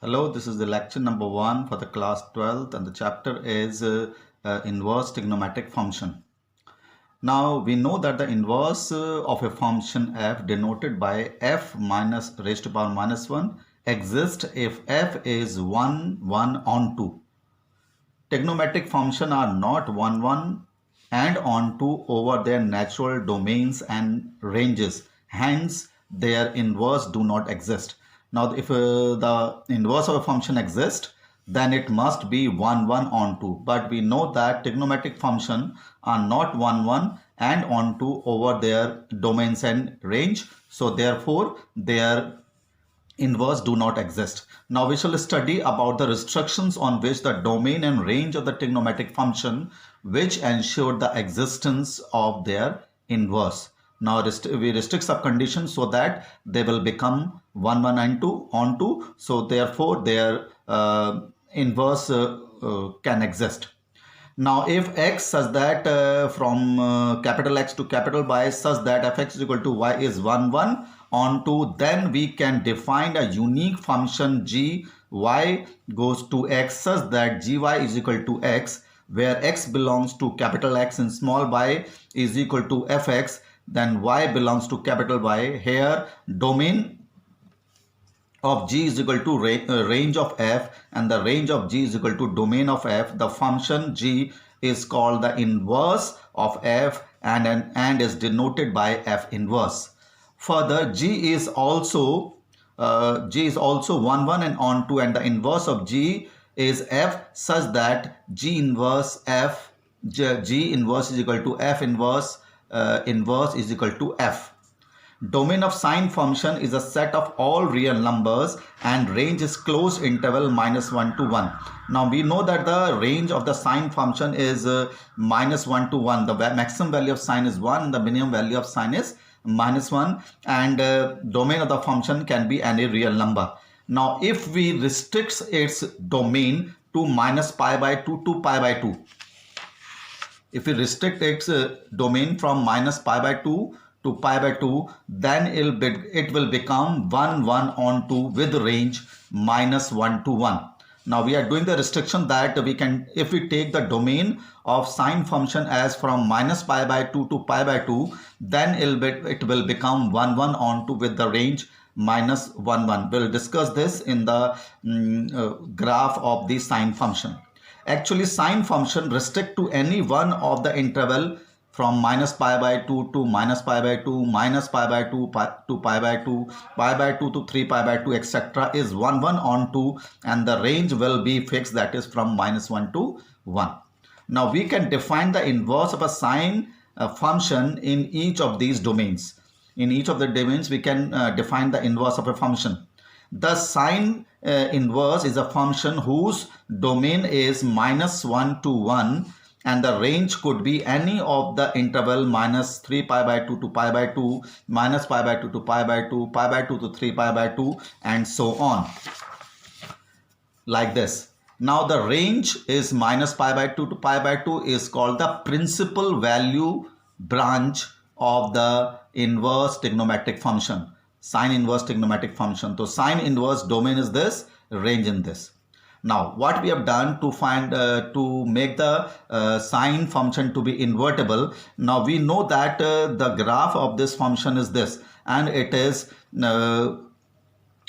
Hello, this is the lecture number 1 for the class 12th and the chapter is inverse trigonometric function. Now we know that the inverse of a function f denoted by f minus raised to power minus 1 exists if f is 1, 1 on 2. Trigonometric functions are not 1, 1 and on 2 over their natural domains and ranges. Hence, their inverse do not exist. Now, if the inverse of a function exists, then it must be 1, 1 on 2. But we know that trigonometric functions are not 1, 1 and on 2 over their domains and range. So, therefore, their inverse do not exist. Now we shall study about the restrictions on which the domain and range of the trigonometric function which ensure the existence of their inverse. Now we restrict some conditions so that they will become 1, 1 and 2 on 2. So therefore their inverse can exist. Now if x such that from capital X to capital Y such that fx is equal to y is 1, 1 on 2, then we can define a unique function g y goes to x such that gy is equal to x, where x belongs to capital X and small y is equal to fx, then y belongs to capital Y. Here domain of g is equal to range of f and the range of g is equal to domain of f. The function g is called the inverse of f and is denoted by f inverse. Further, g is also 1, 1 and on 2 and the inverse of g is f such that g inverse is equal to f inverse is equal to f. Domain of sine function is a set of all real numbers and range is closed interval minus 1 to 1. Now we know that the range of the sine function is minus 1 to 1. The maximum value of sine is 1, the minimum value of sine is minus 1, and domain of the function can be any real number. Now if we restrict its domain to minus pi by 2 to pi by 2, if we restrict its domain from minus pi by 2 to pi by 2, then it will become 1, 1 on 2 with range minus 1 to 1. Now we are doing the restriction that we can, if we take the domain of sine function as from minus pi by 2 to pi by 2, then it will become 1, 1 on 2 with the range minus 1, 1. We'll discuss this in the graph of the sine function. Actually, sine function restrict to any one of the interval from minus pi by 2 to minus pi by 2, minus pi by 2 to pi by 2, pi by 2 to 3 pi by 2, etc. is 1, 1 on 2 and the range will be fixed, that is from minus 1 to 1. Now we can define the inverse of a sine function in each of these domains. In each of the domains we can define the inverse of a function. The sine inverse is a function whose domain is minus 1 to 1 and the range could be any of the interval minus 3 pi by 2 to pi by 2, minus pi by 2 to pi by 2, pi by 2 to 3 pi by 2 and so on, like this. Now the range is minus pi by 2 to pi by 2 is called the principal value branch of the inverse trigonometric function, sine inverse trigonometric function. So sine inverse domain is this, range in this. Now what we have done to find to make the sine function to be invertible, now we know that the graph of this function is this and it is not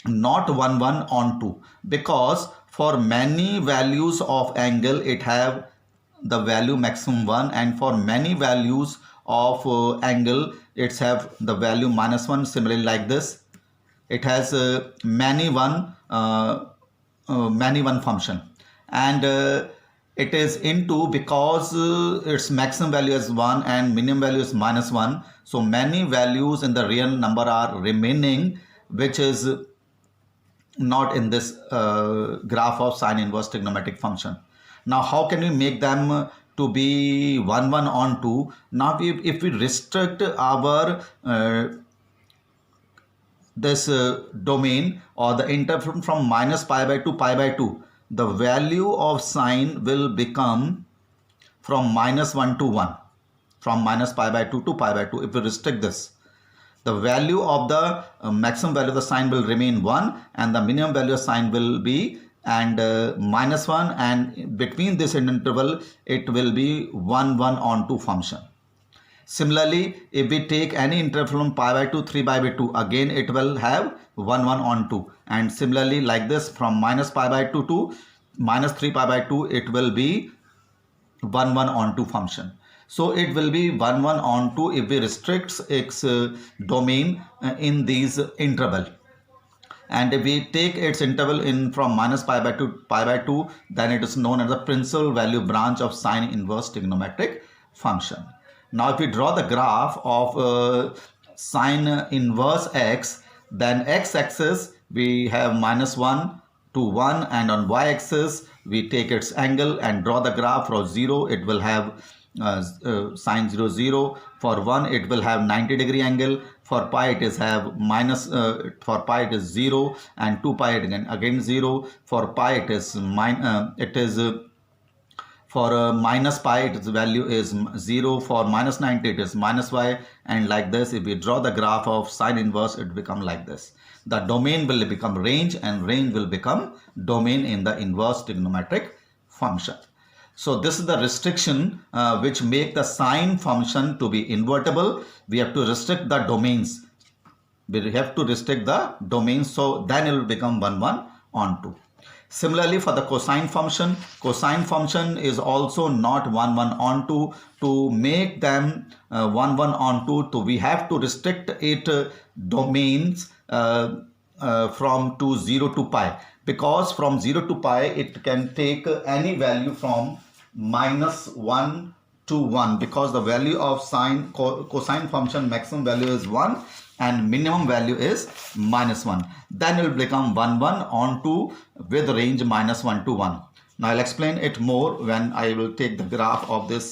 1, 1 on 2 because for many values of angle it have the value maximum 1 and for many values of angle it's have the value minus 1. Similarly like this it has many one function and it is into because its maximum value is 1 and minimum value is minus 1. So many values in the real number are remaining which is not in this graph of sine inverse trigonometric function. Now how can we make them to be 1, 1 on 2? Now if we restrict our this domain or the interval from minus pi by 2 pi by 2, the value of sine will become from minus 1 to 1, from minus pi by 2 to pi by 2 if we restrict this. the value of the maximum value of the sine will remain 1 and the minimum value of sine will be and -1, and between this interval it will be 1 1 on 2 function. Similarly, if we take any interval from pi by 2, 3 pi by 2, again it will have 1 1 on 2, and similarly like this from minus pi by 2 to minus 3 pi by 2 it will be 1 1 on 2 function. So it will be 1 1 on 2 if we restrict its domain in these interval. And if we take its interval in from minus pi by 2, then it is known as the principal value branch of sine inverse trigonometric function. Now if we draw the graph of sine inverse x, then x-axis we have -1 to 1, and on y-axis we take its angle and draw the graph. For 0 it will have sine 0 0, for 1 it will have 90-degree angle, for pi it is have for pi it is 0, and 2 pi again 0, for pi it is for minus pi its value is 0, for minus 90 it is minus y, and like this. If we draw the graph of sine inverse, it become like this. The domain will become range and range will become domain in the inverse trigonometric function. So this is the restriction which make the sine function to be invertible. We have to restrict the domains. We have to restrict the domains, so then it will become 1 1 on 2. Similarly, for the cosine function is also not 1 1 on 2. To make them 1 1 on 2, so we have to restrict it domains from 0 to pi, because from 0 to pi it can take any value from -1 to 1, because the value of cosine function maximum value is 1 and minimum value is -1. Then it will become 1 1 on 2 with range -1 to 1. Now I'll explain it more when I will take the graph of this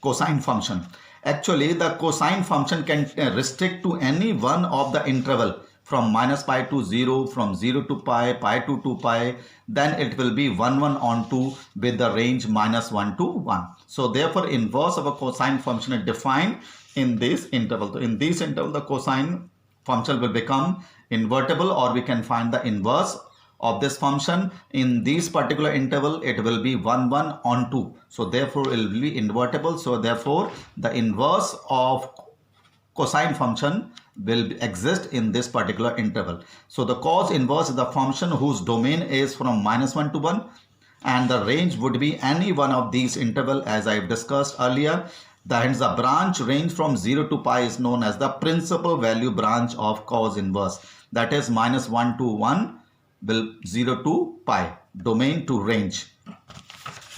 cosine function. Actually, the cosine function can restrict to any one of the interval from minus pi to 0, from 0 to pi, pi to 2 pi, then it will be 1 1 on 2 with the range -1 to 1. So therefore, inverse of a cosine function is defined in this interval. So in this interval, the cosine function will become invertible, or we can find the inverse of this function. In this particular interval, it will be 1 1 on 2. So therefore, it will be invertible. So therefore, the inverse of cosine function will exist in this particular interval. So the cos inverse is the function whose domain is from -1 to 1, and the range would be any one of these interval, as I have discussed earlier. Hence the branch range from 0 to pi is known as the principal value branch of cos inverse. That is -1 to 1 will 0 to pi, domain to range.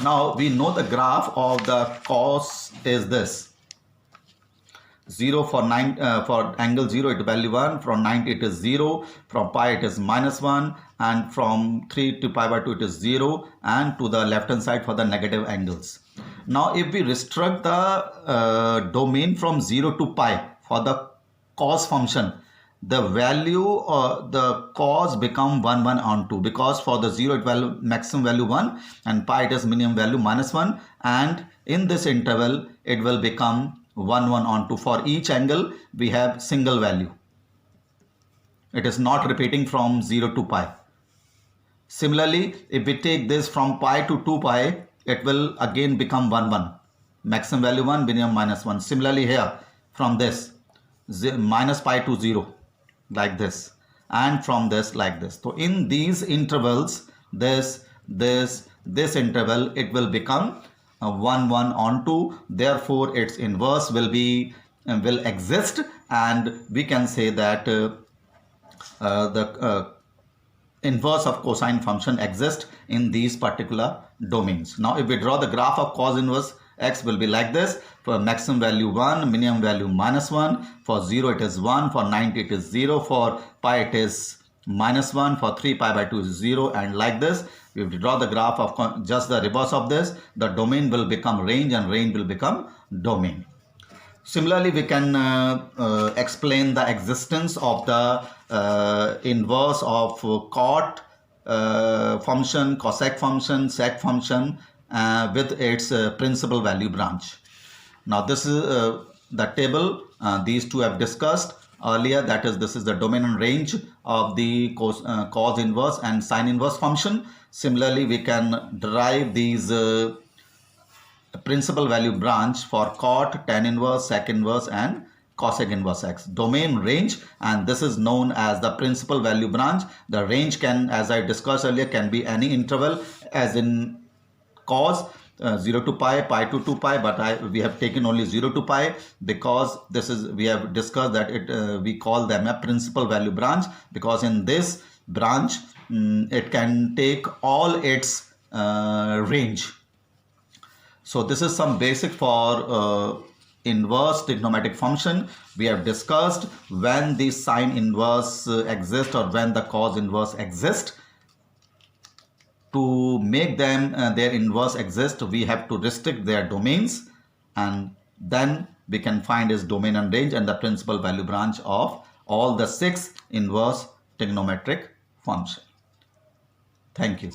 Now we know the graph of the cos is this. 0 for angle 0 it value 1, from 90 it is 0, from pi it is -1, and from 3 to pi by 2 it is 0, and to the left hand side for the negative angles. Now if we restrict the domain from 0 to pi for the cos function, the value the cos become 1 1 on 2, because for the 0 it value maximum value 1 and pi it is minimum value -1, and in this interval it will become 1 1 on 2. For each angle we have single value. It is not repeating from 0 to pi. Similarly, if we take this from pi to 2 pi, it will again become 1 1. Maximum value 1, minimum -1. Similarly here, from this minus pi to 0, like this, and from this like this. So in these intervals, this interval, it will become 1 1 on 2. Therefore its inverse will exist, and we can say that the inverse of cosine function exists in these particular domains. Now if we draw the graph of cos inverse x, will be like this. For maximum value 1, minimum value -1, for 0 it is 1, for 90 it is 0, for pi it is -1, for 3 pi by 2 is 0, and like this. If we draw the graph of just the reverse of this, the domain will become range and range will become domain. Similarly, we can explain the existence of the inverse of cot function, cosec function, sec function with its principal value branch. Now this is the table, these two have discussed earlier, that is, this is the domain and range of the cos inverse and sine inverse function. Similarly, we can derive these principal value branch for cot, tan inverse, sec inverse and cosec inverse x. Domain, range, and this is known as the principal value branch. The range can, as I discussed earlier, can be any interval, as in cos 0 to pi, pi to 2 pi, but we have taken only 0 to pi because this is, we have discussed that we call them a principal value branch, because in this branch it can take all its range. So this is some basic for inverse trigonometric function. We have discussed when the sine inverse exists or when the cos inverse exists. To make them their inverse exist, we have to restrict their domains, and then we can find its domain and range and the principal value branch of all the 6 inverse trigonometric functions. Thank you.